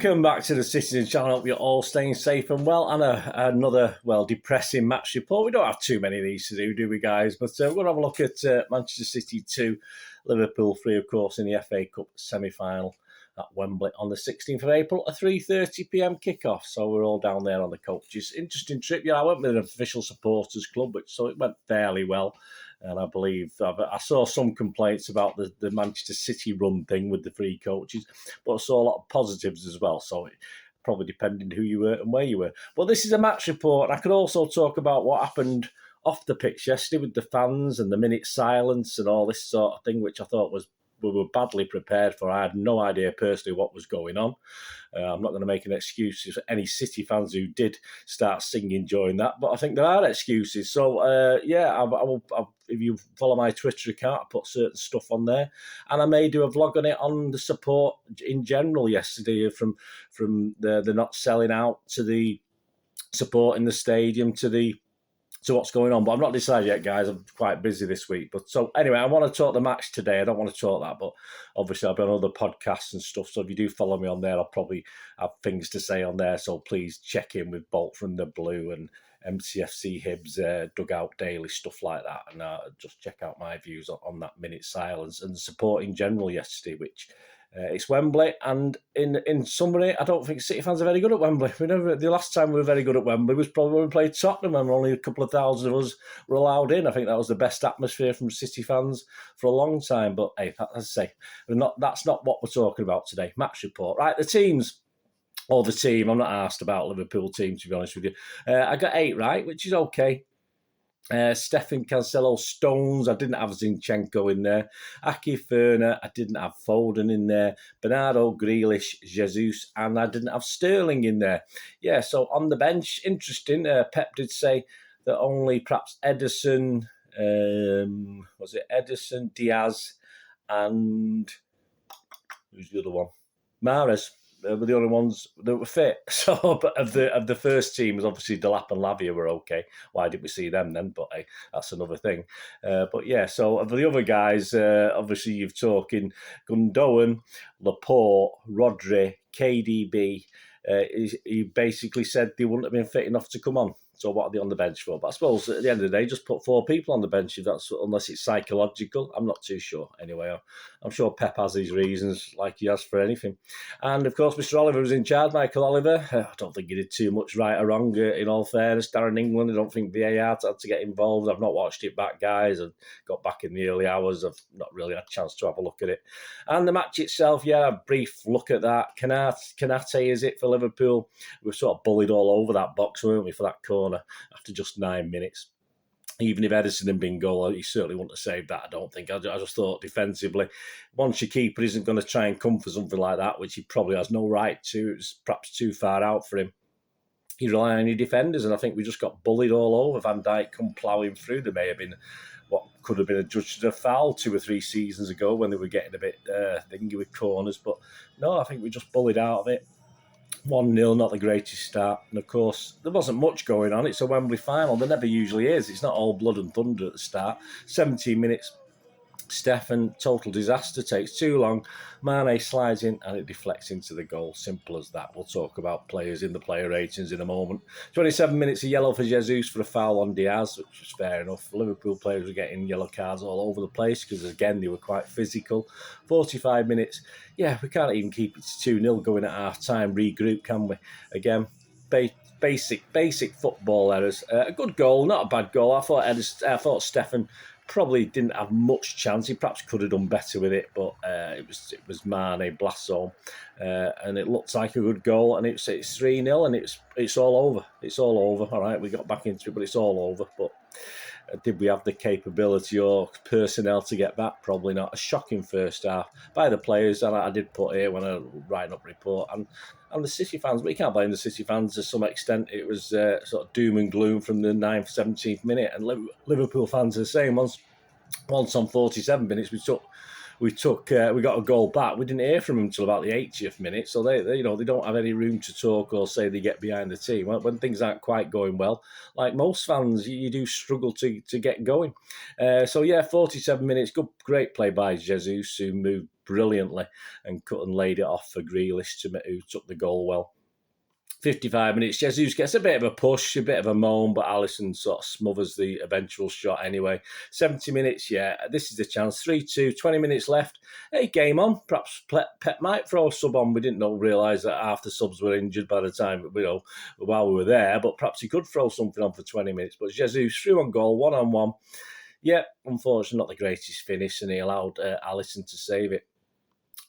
Welcome back to the Citizen Channel. I hope you're all staying safe and well. And another, depressing match report. We don't have too many of these to do we, guys? But we're going to have a look at Manchester City 2, Liverpool 3, of course, in the FA Cup semi-final at Wembley on the 16th of April, a 3:30pm kickoff. So we're all down there on the coaches. Interesting trip. Yeah, I went with an official supporters club, so it went fairly well. And I believe I saw some complaints about the Manchester City run thing with the three coaches, but I saw a lot of positives as well. So it probably depended who you were and where you were. But this is a match report. And I could also talk about what happened off the pitch yesterday with the fans and the minute silence and all this sort of thing, which I thought we were badly prepared for. I had no idea personally what was going on. I'm not going to make an excuse for any City fans who did start singing during that, but I think there are excuses. So, I will, if you follow my Twitter account, I put certain stuff on there. And I may do a vlog on it on the support in general yesterday from the not selling out to the support in the stadium to what's going on. But I'm not decided yet, guys. I'm quite busy this week. But so anyway, I want to talk the match today. I don't want to talk that, but obviously I've been on other podcasts and stuff. So if you do follow me on there, I'll probably have things to say on there. So please check in with Bolt from the Blue and MCFC Hibs, Dugout Daily, stuff like that. And just check out my views on that minute silence and support in general yesterday, which... it's Wembley, and in summary, I don't think City fans are very good at Wembley. The last time we were very good at Wembley was probably when we played Tottenham, and only a couple of thousand of us were allowed in. I think that was the best atmosphere from City fans for a long time. But hey, as I say, that's not what we're talking about today. Match report, right? The teams. Or the team. I'm not asked about Liverpool team, to be honest with you. I got 8 right, which is okay. Stefan, Cancelo, Stones, I didn't have Zinchenko in there. Aki Ferner, I didn't have Foden in there. Bernardo, Grealish, Jesus, and I didn't have Sterling in there. Yeah, so on the bench, interesting. Pep did say that only perhaps Ederson, Ederson, Diaz, and who's the other one? Mahrez. Were the only ones that were fit. So, but of the first team, was obviously Delap and Lavia were okay. Why didn't we see them then? But hey, that's another thing. But yeah, so of the other guys, obviously you've talking Gundogan, Laporte, Rodri, KDB. He basically said they wouldn't have been fit enough to come on. So what are they on the bench for? But I suppose at the end of the day, just put 4 people on the bench unless it's psychological. I'm not too sure. Anyway, I'm sure Pep has his reasons, like he has for anything. And of course, Mr. Oliver was in charge, Michael Oliver. I don't think he did too much right or wrong. In all fairness, down in England, I don't think VAR had to get involved. I've not watched it back, guys. I got back in the early hours. I've not really had a chance to have a look at it. And the match itself, a brief look at that. Kanate is it for Liverpool? We were sort of bullied all over that box, weren't we, for that corner after just 9 minutes. Even if Ederson had been goal, he certainly wouldn't have saved that, I don't think. I just thought defensively, once your keeper isn't going to try and come for something like that, which he probably has no right to, it was perhaps too far out for him. You rely on your defenders, and I think we just got bullied all over. Van Dijk come ploughing through. There may have been what could have been adjudged a foul 2 or 3 seasons ago when they were getting a bit thingy with corners. But no, I think we just bullied out of it. 1-0, not the greatest start. And of course, there wasn't much going on. It's a Wembley final. There never usually is. It's not all blood and thunder at the start. 17 minutes. Stefan, total disaster, takes too long. Mane slides in and it deflects into the goal. Simple as that. We'll talk about players in the player ratings in a moment. 27 minutes of yellow for Jesus for a foul on Diaz, which was fair enough. Liverpool players were getting yellow cards all over the place because, again, they were quite physical. 45 minutes. Yeah, we can't even keep it to 2-0 going at half-time. Regroup, can we? Again, basic football errors. A good goal, not a bad goal. I thought Stefan probably didn't have much chance. He perhaps could have done better with it, but it was Mane blast zone, and it looks like a good goal. And it's 3-0, and it's all over. It's all over. All right, we got back into it, but it's all over. But did we have the capability or personnel to get back? Probably not. A shocking first half by the players, and I did put here when I was writing up report and the City fans. But you can't blame the City fans to some extent. It was sort of doom and gloom from the 9th, 17th minute, and Liverpool fans are the same. Once on 47 minutes, we got a goal back. We didn't hear from them until about the 80th minute, so they don't have any room to talk or say they get behind the team when things aren't quite going well. Like most fans, you do struggle to get going. 47 minutes, great play by Jesus, who moved brilliantly and laid it off for Grealish, who took the goal well. 55 minutes, Jesus gets a bit of a push, a bit of a moan, but Alisson sort of smothers the eventual shot anyway. 70 minutes, this is the chance. 3-2, 20 minutes left. Hey, game on. Perhaps Pep might throw a sub on. We didn't realise that half the subs were injured by the time, while we were there, but perhaps he could throw something on for 20 minutes. But Jesus threw on goal, 1-on-1. Yeah, unfortunately, not the greatest finish, and he allowed Alisson to save it.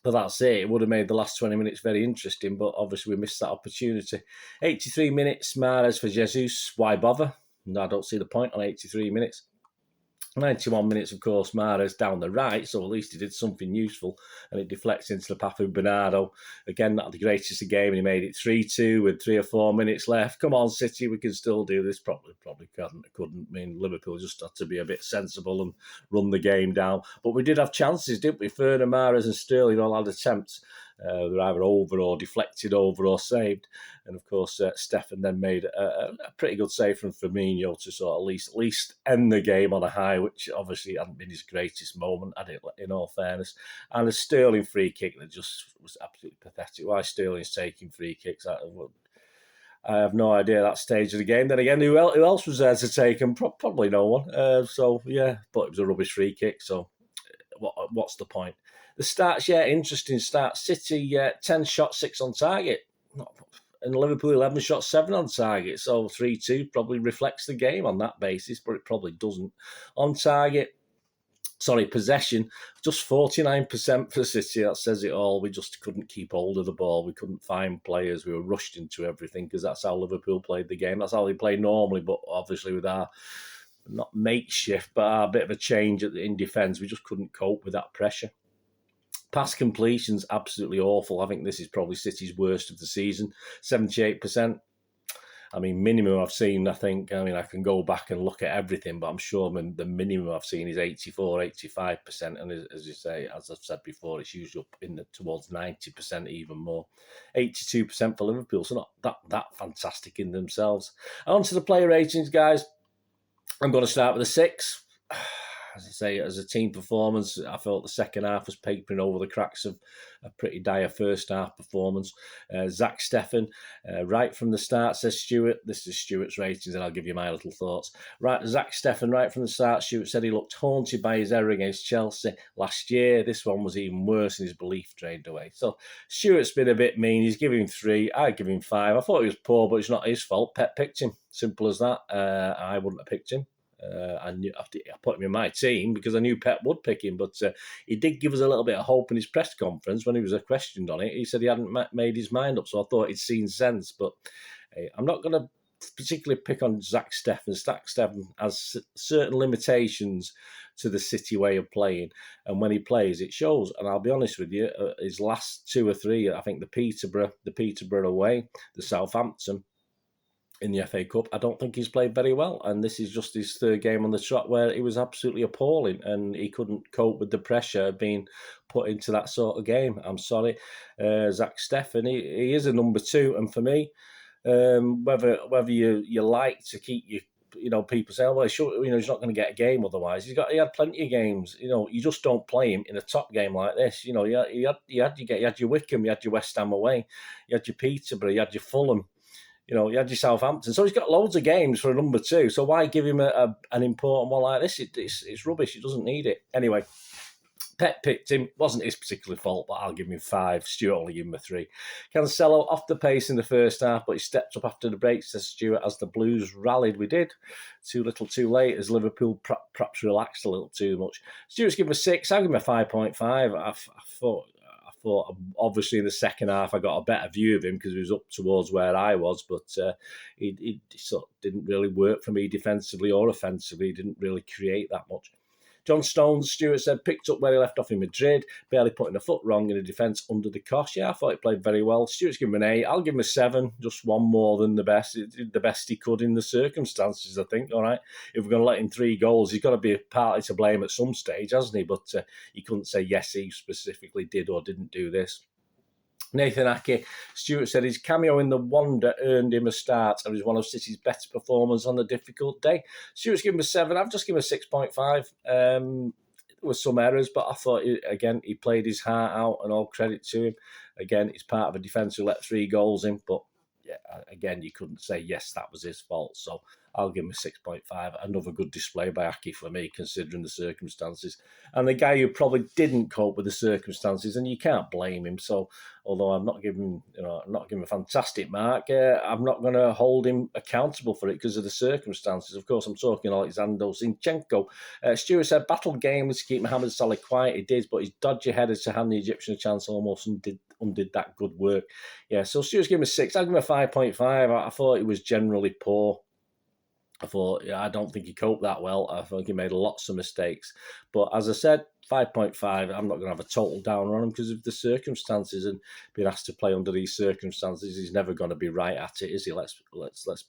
But that's it. It would have made the last 20 minutes very interesting, but obviously we missed that opportunity. 83 minutes, Mahrez for Jesus. Why bother? No, I don't see the point on 83 minutes. 91 minutes, of course, Mahrez down the right, so at least he did something useful, and it deflects into the path of Bernardo. Again, not the greatest of game, and he made it 3-2 with 3 or 4 minutes left. Come on, City, we can still do this. Probably couldn't. I mean, Liverpool just had to be a bit sensible and run the game down. But we did have chances, didn't we? Fernand, Mahrez and Sterling all had attempts. They were either over or deflected over or saved. And of course, Stefan then made a pretty good save from Firmino to sort of at least end the game on a high, which obviously hadn't been his greatest moment, had it, in all fairness. And a Sterling free kick that just was absolutely pathetic. Why Sterling's taking free kicks? I have no idea at that stage of the game. Then again, who else was there to take them? Probably no one. But it was a rubbish free kick, so what's the point? The stats, interesting stats. City, 10 shots, 6 on target. And Liverpool, 11 shots, 7 on target. So 3-2 probably reflects the game on that basis, but it probably doesn't. On target, possession, just 49% for City. That says it all. We just couldn't keep hold of the ball. We couldn't find players. We were rushed into everything because that's how Liverpool played the game. That's how they play normally, but obviously with our, not makeshift, but our bit of a change in defence, we just couldn't cope with that pressure. Pass completions, absolutely awful. I think this is probably City's worst of the season, 78%. I mean, minimum I've seen, I can go back and look at everything, but I'm sure the minimum I've seen is 84, 85%. And as you say, as I've said before, it's usually up towards 90%, even more. 82% for Liverpool, so not that fantastic in themselves. On to the player ratings, guys. I'm going to start with a 6. As I say, as a team performance, I felt the second half was papering over the cracks of a pretty dire first half performance. Zach Steffen, right from the start, says Stuart. This is Stuart's ratings, and I'll give you my little thoughts. Right, Zach Steffen, right from the start, Stuart said he looked haunted by his error against Chelsea last year. This one was even worse, and his belief drained away. So Stuart's been a bit mean. He's giving 3. I give him 5. I thought he was poor, but it's not his fault. Pep picked him. Simple as that. I wouldn't have picked him. I put him in my team because I knew Pep would pick him, but he did give us a little bit of hope in his press conference when he was questioned on it. He said he hadn't made his mind up, so I thought he'd seen sense. But I'm not going to particularly pick on Zach Steffen. Zach Steffen has certain limitations to the City way of playing, and when he plays, it shows. And I'll be honest with you, his last 2 or 3, I think the Peterborough away, the Southampton, in the FA Cup, I don't think he's played very well. And this is just his 3rd game on the trot where he was absolutely appalling and he couldn't cope with the pressure of being put into that sort of game. I'm sorry. Zach Steffen, he is a number 2. And for me, whether you like to keep people say, well, he's not going to get a game otherwise. He had plenty of games. You just don't play him in a top game like this. You had your Wickham, you had your West Ham away, you had your Peterborough, you had your Fulham. You had your Southampton. So he's got loads of games for a number 2. So why give him an important one like this? It's rubbish. He doesn't need it. Anyway, Pep picked him. Wasn't his particular fault, but I'll give him 5. Stuart only give him a 3. Cancelo off the pace in the first half, but he stepped up after the break, says Stuart, as the Blues rallied. We did. Too little too late, as Liverpool perhaps relaxed a little too much. Stuart's given him a 6. I'll give him a 5.5. I thought obviously in the second half I got a better view of him because he was up towards where I was, but he sort of didn't really work for me defensively or offensively. He didn't really create that much. John Stones, Stuart said, picked up where he left off in Madrid, barely putting a foot wrong in the defence under the cosh. Yeah, I thought he played very well. Stuart's given him an 8. I'll give him a 7, just one more than the best. He did the best he could in the circumstances, I think. All right, if we're going to let him 3 goals, he's got to be partly to blame at some stage, hasn't he? But he couldn't say, yes, he specifically did or didn't do this. Nathan Ake, Stuart said his cameo in The Wonder earned him a start and was one of City's better performers on a difficult day. Stuart's given him a 7. I've just given him a 6.5. there were some errors, but I thought, he played his heart out, and all credit to him. Again, he's part of a defence who let 3 goals in, but yeah, again, you couldn't say, yes, that was his fault. So I'll give him a 6.5. Another good display by Aki for me, considering the circumstances. And the guy who probably didn't cope with the circumstances, and you can't blame him. So although I'm not giving a fantastic mark, I'm not going to hold him accountable for it because of the circumstances. Of course, I'm talking Alexander Zinchenko. Stuart said, battle game was to keep Mohamed Salah quiet. He did, but his dodgy headers to hand the Egyptian a chance almost undid that good work. Yeah, so Stuart's giving him a 6. I'll give him a 5.5. I thought it was generally poor. I don't think he coped that well. I think he made lots of mistakes. But as I said, 5.5, I'm not going to have a total downer on him because of the circumstances, and being asked to play under these circumstances, he's never going to be right at it, is he? Let's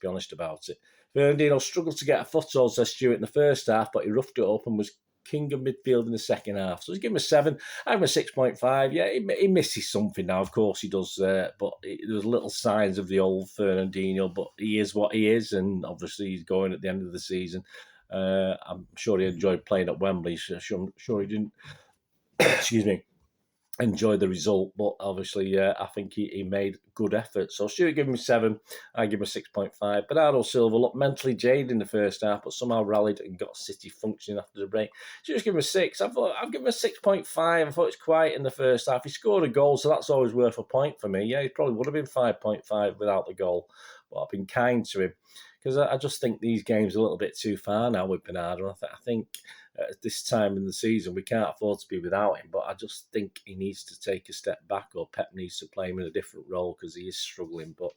be honest about it. Fernandinho struggled to get a foothold, says Stuart, in the first half, but he roughed it up and was king of midfield in the second half. So he's given him a 7. I give him a 6.5. Yeah, he misses something now. Of course he does, but there's little signs of the old Fernandinho, but he is what he is, and obviously he's going at the end of the season. I'm sure he enjoyed playing at Wembley. I'm sure he didn't, excuse me, enjoy the result, but obviously I think he made good effort. So Stuart give him a 7, I give him a 6.5. Bernardo Silva looked mentally jaded in the first half, but somehow rallied and got City functioning after the break. Stuart's give him a 6. I've given him a 6.5. I thought it was quiet in the first half. He scored a goal, so that's always worth a point for me. Yeah, he probably would have been 5.5 without the goal, but I've been kind to him because I just think these games are a little bit too far now with Bernardo. I think at this time in the season, we can't afford to be without him, but I just think he needs to take a step back, or Pep needs to play him in a different role because he is struggling. But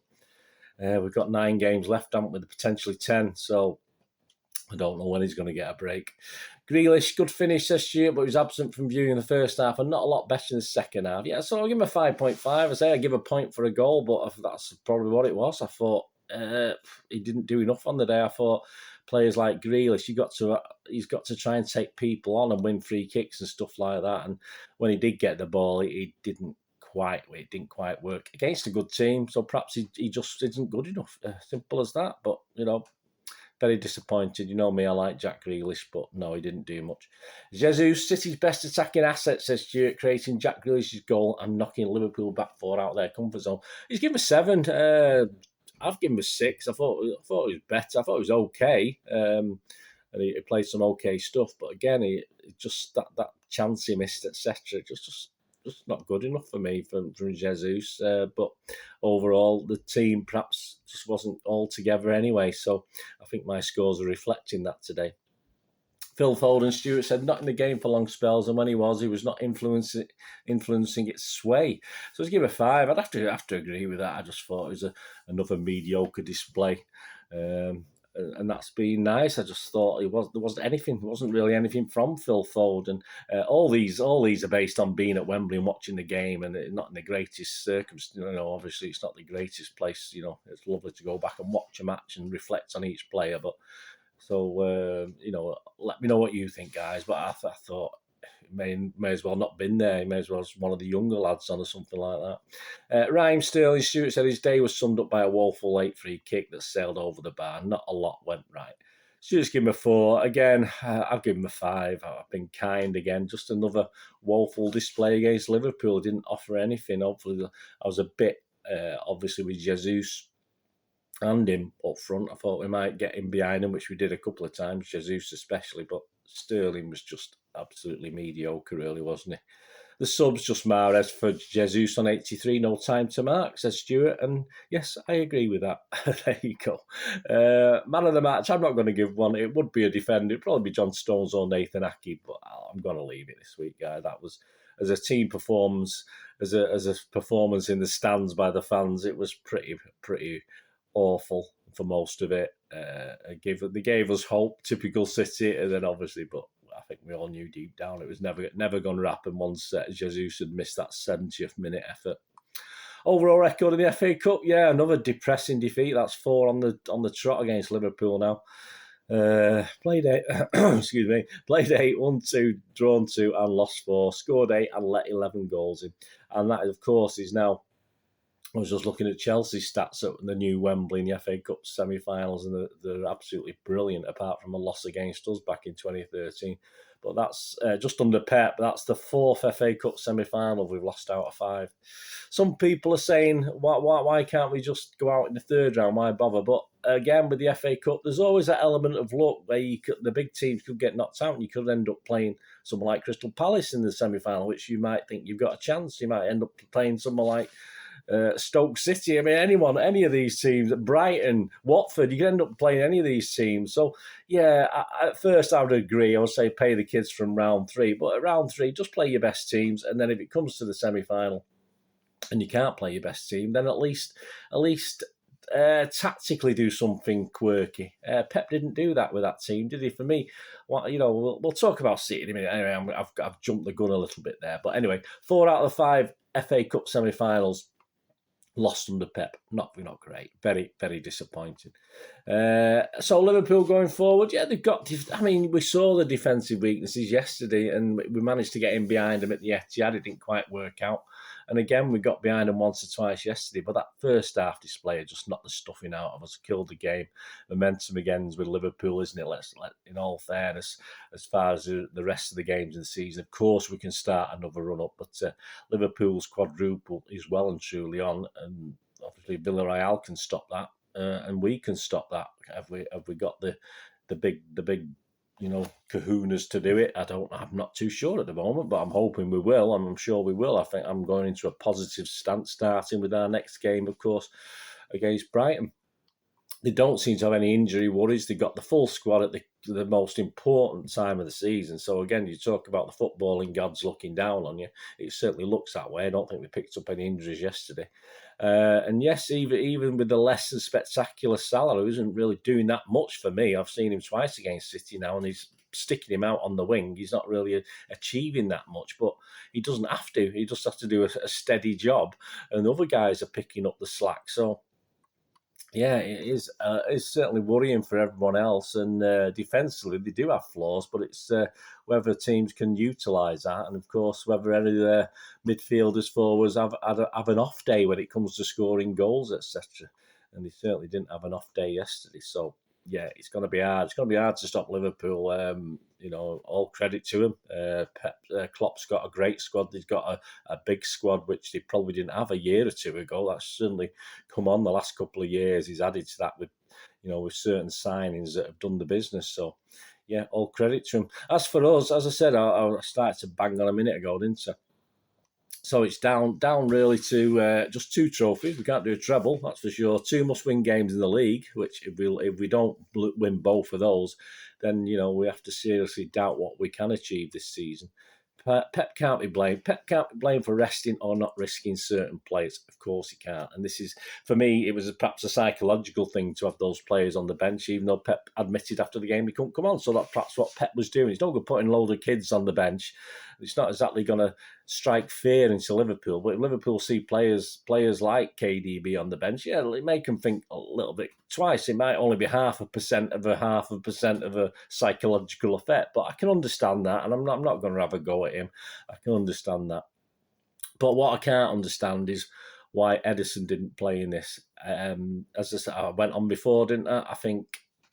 we've got 9 games left, haven't we? Potentially 10, so I don't know when he's going to get a break. Grealish, good finish this year, but he was absent from viewing the first half and not a lot better in the second half. Yeah, so I'll give him a 5.5. I say I give a point for a goal, but that's probably what it was. I thought he didn't do enough on the day. I thought players like Grealish, he's got to try and take people on and win free kicks and stuff like that. And when he did get the ball, it didn't quite work against a good team. So perhaps he just isn't good enough. Simple as that. But very disappointed. You know me, I like Jack Grealish, but no, he didn't do much. Jesus, City's best attacking asset, says Stuart, creating Jack Grealish's goal and knocking Liverpool back 4 out of their comfort zone. He's given a 7. I've given him a 6. I thought it was better. I thought it was okay. And he played some okay stuff. But again, he just that chance he missed, etc. Just not good enough for me from Jesus. But overall, the team perhaps just wasn't all together anyway. So I think my scores are reflecting that today. Phil Foden, Stuart said, not in the game for long spells, and when he was not influencing its sway. So let's give it a 5. I'd have to agree with that. I just thought it was another mediocre display. And that's been nice. I just thought there wasn't anything. There wasn't really anything from Phil Foden. All these are based on being at Wembley and watching the game, and not in the greatest circumstances. Obviously it's not the greatest place. It's lovely to go back and watch a match and reflect on each player. But so let me know what you think, guys. But I thought may as well not been there. He may as well as one of the younger lads on or something like that. Raheem Sterling, Stuart said his day was summed up by a woeful late free kick that sailed over the bar. Not a lot went right. Stuart's give him a 4. Again, I've given him a 5. I've been kind again. Just another woeful display against Liverpool. Didn't offer anything. Hopefully, I was a bit, obviously, with Jesus and him up front. I thought we might get him behind him, which we did a couple of times, Jesus especially, but Sterling was just absolutely mediocre, really, wasn't he? The subs, just Mahrez for Jesus on 83, no time to mark, says Stuart, and yes, I agree with that. There you go. Man of the match, I'm not going to give one. It would be a defender. It'd probably be John Stones or Nathan Aké, but I'm going to leave it this week, guy. That was, as a team performance, as a performance in the stands by the fans, it was pretty awful for most of it. They gave us hope, typical City, and then obviously, but I think we all knew deep down it was never going to happen once Jesus had missed that 70th minute effort. Overall record in the FA Cup, yeah, another depressing defeat. That's 4 on the trot against Liverpool now. Played 8, excuse me, played 8, won 2, drawn 2, and lost 4. Scored 8 and let 11 goals in, and that, of course, is now I was just looking at Chelsea's stats at the new Wembley in the FA Cup semi-finals, and they're absolutely brilliant, apart from a loss against us back in 2013. But that's just under Pep. That's the 4th FA Cup semi-final we've lost out of 5. Some people are saying, why can't we just go out in the 3rd round? Why bother? But again, with the FA Cup, there's always that element of luck where the big teams could get knocked out, and you could end up playing someone like Crystal Palace in the semi-final, which you might think you've got a chance. You might end up playing someone like Stoke City. I mean, any of these teams, Brighton, Watford, you can end up playing any of these teams. So, yeah, at first I would agree. I would say pay the kids from round 3. But at round 3, just play your best teams. And then if it comes to the semi-final and you can't play your best team, then at least tactically do something quirky. Pep didn't do that with that team, did he? For me, we'll talk about City in a minute. Anyway, I've jumped the gun a little bit there. But anyway, 4 out of the 5 FA Cup semi-finals lost under Pep. Not great. Very, very disappointing. So Liverpool going forward, yeah, they've got... I mean, we saw the defensive weaknesses yesterday, and we managed to get in behind them at the Etihad. It didn't quite work out. And again, we got behind them once or twice yesterday, but that first half display just knocked the stuffing out of us, killed the game. Momentum again with Liverpool, isn't it? In all fairness, as far as the rest of the games in the season, of course, we can start another run-up, but Liverpool's quadruple is well and truly on, and obviously Villarreal can stop that, and we can stop that. Have we got the big kahunas to do it? I'm not too sure at the moment, but I'm hoping we will. I'm sure we will. I think I'm going into a positive stance, starting with our next game, of course, against Brighton. They don't seem to have any injury worries. They've got the full squad at the most important time of the season. So again, you talk about the footballing gods looking down on you. It certainly looks that way. I don't think we picked up any injuries yesterday. And yes, even with the less than spectacular Salah, who isn't really doing that much for me. I've seen him twice against City now, and he's sticking him out on the wing. He's not really achieving that much, but he doesn't have to. He just has to do a steady job, and the other guys are picking up the slack. So, yeah, it is. It's certainly worrying for everyone else. And defensively, they do have flaws, but it's whether teams can utilise that, and of course, whether any of their midfielders, forwards have an off day when it comes to scoring goals, etc. And they certainly didn't have an off day yesterday. So, yeah, it's going to be hard. It's going to be hard to stop Liverpool. All credit to him. Klopp's got a great squad. He's got a big squad, which they probably didn't have a year or two ago. That's certainly come on the last couple of years. He's added to that with certain signings that have done the business. So, yeah, all credit to him. As for us, as I said, I started to bang on a minute ago, didn't I? So it's down really to just 2 trophies. We can't do a treble, that's for sure. 2 must-win games in the league, which if we don't win both of those, then we have to seriously doubt what we can achieve this season. Pep can't be blamed. Pep can't be blamed for resting or not risking certain players. Of course he can't. And this is, for me, it was perhaps a psychological thing to have those players on the bench, even though Pep admitted after the game he couldn't come on. So that's perhaps what Pep was doing. It's not good putting a load of kids on the bench. It's not exactly going to strike fear into Liverpool. But if Liverpool see players like KDB on the bench, yeah, it make them think a little bit twice. It might only be 0.5% of a psychological effect, but I can understand that, and I'm not going to have a go at him. I can understand that. But what I can't understand is why Edison didn't play in this. As I said, I went on before, didn't I? I think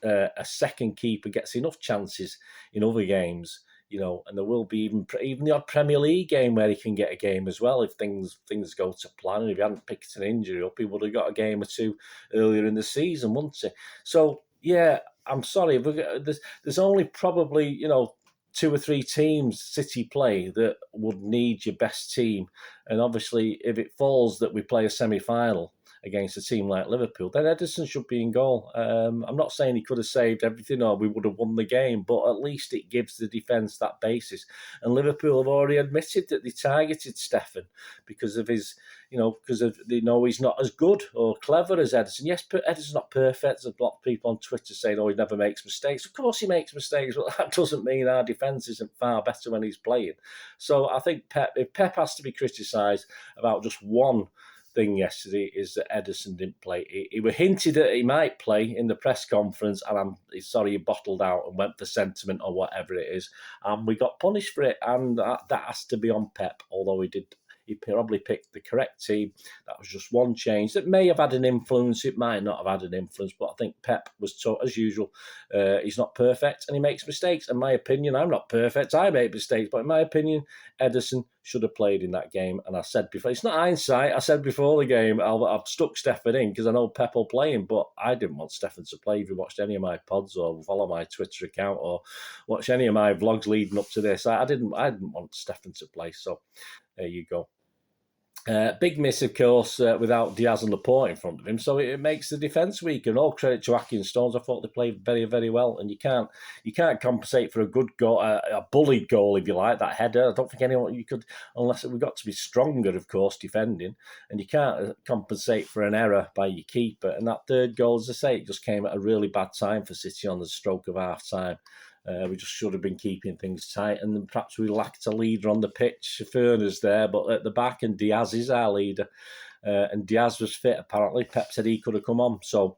a second keeper gets enough chances in other games, and there will be even the odd Premier League game where he can get a game as well if things go to plan. And if he hadn't picked an injury up, he would have got a game or 2 earlier in the season, wouldn't he? So, yeah, I'm sorry. There's only probably, 2 or 3 teams City play that would need your best team. And obviously, if it falls that we play a semi-final against a team like Liverpool, then Edison should be in goal. I'm not saying he could have saved everything or we would have won the game, but at least it gives the defence that basis. And Liverpool have already admitted that they targeted Stefan because of his, because they know he's not as good or clever as Edison. Yes, Edison's not perfect. There's a lot of people on Twitter saying, he never makes mistakes. Of course he makes mistakes, but that doesn't mean our defence isn't far better when he's playing. So I think if Pep has to be criticised about just one thing yesterday, is that Edison didn't play. He were hinted that he might play in the press conference, and I'm sorry he bottled out and went for sentiment or whatever it is, and we got punished for it, and that has to be on Pep, although he he probably picked the correct team. That was just one change that may have had an influence. It might not have had an influence, but I think Pep was taught, as usual, he's not perfect and he makes mistakes. In my opinion, I'm not perfect. I make mistakes, but in my opinion, Ederson should have played in that game. And I said before, it's not hindsight. I said before the game, I've stuck Stefan in because I know Pep will play him, but I didn't want Stefan to play. If you watched any of my pods or follow my Twitter account or watch any of my vlogs leading up to this, I didn't want Stefan to play. So there you go. Big miss, of course, without Diaz and Laporte in front of him, so it makes the defence weak. And all credit to Aki and Stones, I thought they played very, very well. And you can't compensate for a good goal, a bullied goal, if you like, that header. I don't think anyone you could, unless we've got to be stronger, of course, defending. And you can't compensate for an error by your keeper. And that third goal, as I say, it just came at a really bad time for City on the stroke of half time. We just should have been keeping things tight, and perhaps we lacked a leader on the pitch. Ferner's there, but at the back, and Diaz is our leader. And Diaz was fit, apparently. Pep said he could have come on. So,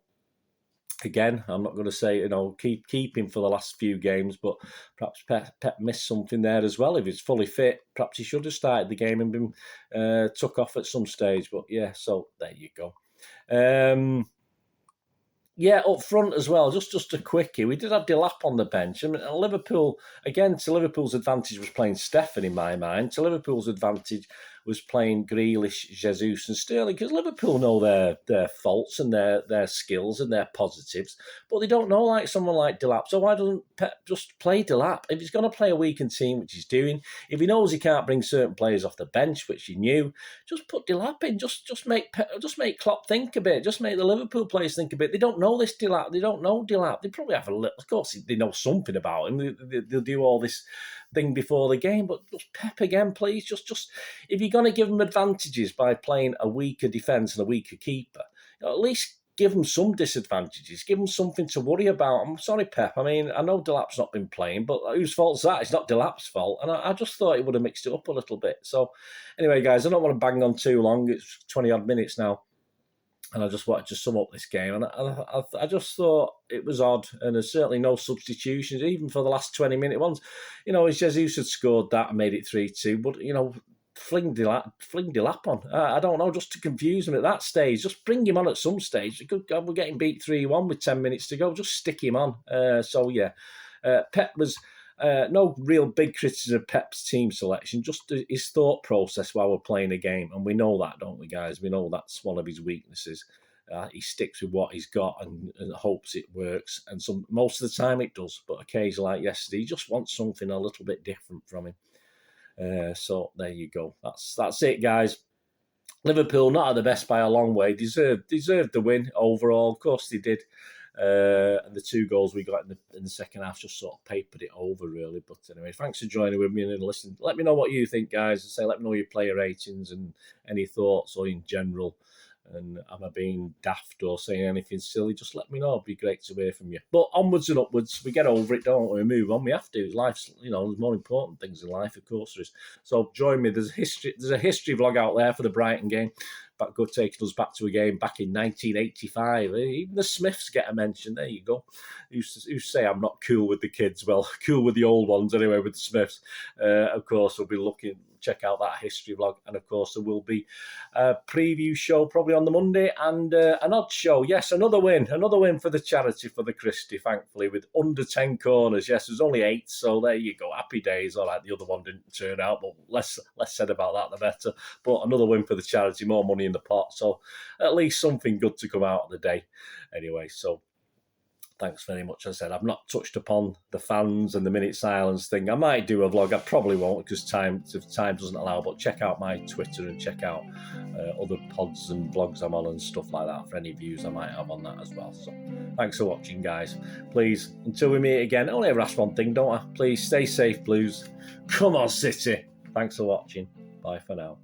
again, I'm not going to say, keep him for the last few games, but perhaps Pep missed something there as well. If he's fully fit, perhaps he should have started the game and been took off at some stage. But, yeah, so there you go. Yeah, up front as well, just a quickie. We did have Delap on the bench. I mean, Liverpool, again, to Liverpool's advantage was playing Stefan in my mind. To Liverpool's advantage was playing Grealish, Jesus and Sterling, because Liverpool know their faults and their skills and their positives, but they don't know like someone like Delap. So why doesn't Pep just play Delap? If he's going to play a weakened team, which he's doing, if he knows he can't bring certain players off the bench, which he knew, just put Delap in. Just make Klopp think a bit. Just make the Liverpool players think a bit. They don't know this Delap. They don't know Delap. They probably have a little. Of course, they know something about him. They'll do all this thing before the game, but just Pep again, please. Just if you're going to give them advantages by playing a weaker defence and a weaker keeper, at least give them some disadvantages. Give them something to worry about. I'm sorry, Pep. I mean, I know Delap's not been playing, but whose fault's that? It's not Delap's fault. And I just thought he would have mixed it up a little bit. So anyway, guys, I don't want to bang on too long. It's 20-odd minutes now. And I just wanted to sum up this game. And I just thought it was odd. And there's certainly no substitutions, even for the last 20-minute ones. As Jesus had scored that and made it 3-2. But, fling Delap on. I don't know, just to confuse him at that stage. Just bring him on at some stage. Good God, we're getting beat 3-1 with 10 minutes to go. Just stick him on. Pep was... no real big criticism of Pep's team selection, just his thought process while we're playing a game. And we know that, don't we, guys? We know that's one of his weaknesses. He sticks with what he's got and hopes it works. And most of the time it does. But occasionally, like yesterday, he just wants something a little bit different from him. So there you go. That's it, guys. Liverpool, not at the best by a long way. Deserved the win overall. Of course they did. And the 2 goals we got in the second half just sort of papered it over, really. But anyway, thanks for joining with me and listening. Let me know what you think, guys. Let me know your player ratings and any thoughts or in general. And am I being daft or saying anything silly? Just let me know. It'd be great to hear from you. But onwards and upwards, we get over it, don't we? We move on. We have to. Life's, there's more important things in life, of course there is. So join me. There's a history vlog out there for the Brighton game. Taking us back to a game back in 1985. Even the Smiths get a mention. There you go. Who say I'm not cool with the kids? Well, cool with the old ones anyway, with the Smiths. Of course, we'll be check out that history vlog. And of course, there will be a preview show probably on the Monday and an odd show. Yes, another win for the charity, for the CHRISTIE, thankfully, with under 10 corners. Yes, there's only 8, so there you go. Happy days. All right, the other one didn't turn out, but less said about that, the better. But another win for the charity, more money in the pot. So at least something good to come out of the day. Anyway, so thanks very much. As I said, I've not touched upon the fans and the minute silence thing. I might do a vlog. I probably won't because time doesn't allow. But check out my Twitter and check out other pods and vlogs I'm on and stuff like that for any views I might have on that as well. So thanks for watching, guys. Please, until we meet again, I only ever ask one thing, don't I? Please stay safe, Blues. Come on, City. Thanks for watching. Bye for now.